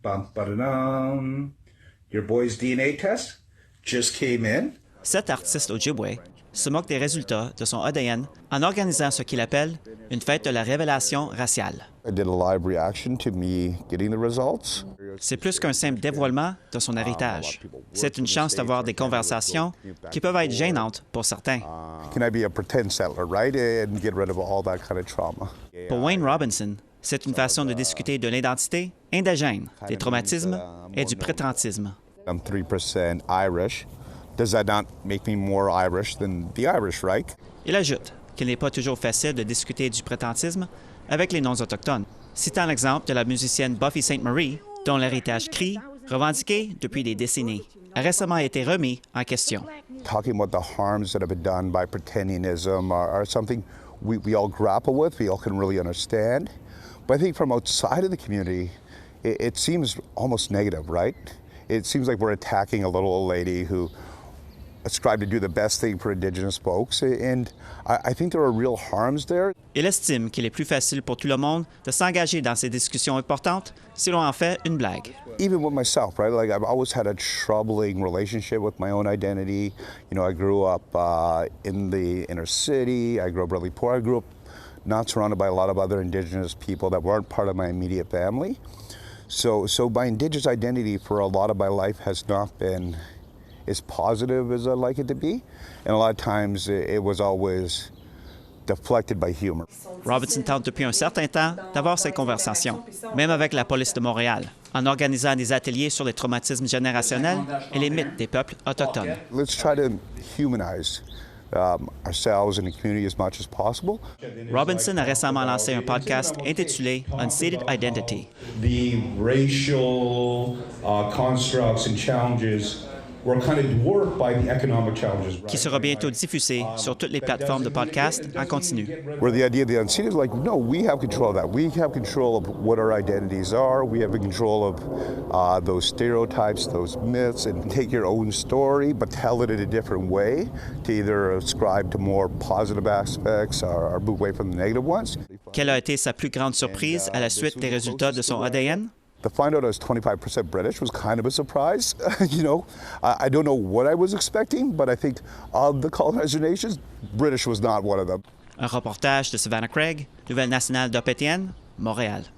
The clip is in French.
Bum, ba-da-dum. Your boy's DNA test just came in. Cet artiste Ojibwé se moque des résultats de son ADN en organisant ce qu'il appelle une fête de la révélation raciale. I did a live reaction to me getting the results. C'est plus qu'un simple dévoilement de son héritage. C'est une chance d'avoir des conversations qui peuvent être gênantes pour certains. Can I be a pretend settler, right? And get rid of all that kind of trauma. Pour Wayne Robinson, c'est une façon de discuter de l'identité indigène, des traumatismes et du prédentisme. I'm 3% Irish. Does that not make me more Irish than the Irish, right? Il ajoute qu'il n'est pas toujours facile de discuter du prédentisme avec les non-autochtones, citant l'exemple de la musicienne Buffy Sainte-Marie, dont l'héritage qu'il, revendiqué depuis des décennies, a récemment été remis en question. Talking about the harms that have been done by pretendingism are something we all grapple with, we all can really understand. But I think from outside of the community, it seems almost negative, right? It seems like we're attacking a little old lady who ascribed to do the best thing for Indigenous folks, and I think there are real harms there. Il estime qu'il est plus facile pour tout le monde de s'engager dans ces discussions importantes si l'on en fait une blague. Even with myself, right? Like I've always had a troubling relationship with my own identity. You know, I grew up in the inner city. I grew up really poor. I grew up not surrounded by a lot of other Indigenous people that weren't part of my immediate family. So my Indigenous identity for a lot of my life has not been as positive as I'd like it to be. And a lot of times it was always deflected by humor. Robinson tente depuis un certain temps d'avoir ces conversations, même avec la police de Montréal, en organisant des ateliers sur les traumatismes générationnels et les mythes des peuples autochtones. Let's try to humanize ourselves and the community as much as possible. Robinson a récemment lancé un podcast intitulé Unseated Identity. The racial constructs and challenges were kind of dwarfed by the economic challenges. Qui sera bientôt diffusé sur toutes les plateformes de podcast en continu. Where the idea of the unseated is like, no, we have control of that. We have control of what our identities are. We have control of those stereotypes, those myths, and take your own story, but tell it in a different way to either ascribe to more positive aspects or move away from the negative ones. Quelle a été sa plus grande surprise à la suite des résultats de son ADN? To find out I was 25% British was kind of a surprise. You know, I don't know what I was expecting, but I think of the colonizer nations, British was not one of them. Un reportage de Savannah Craig, Nouvelles nationales d'APTN, Montréal.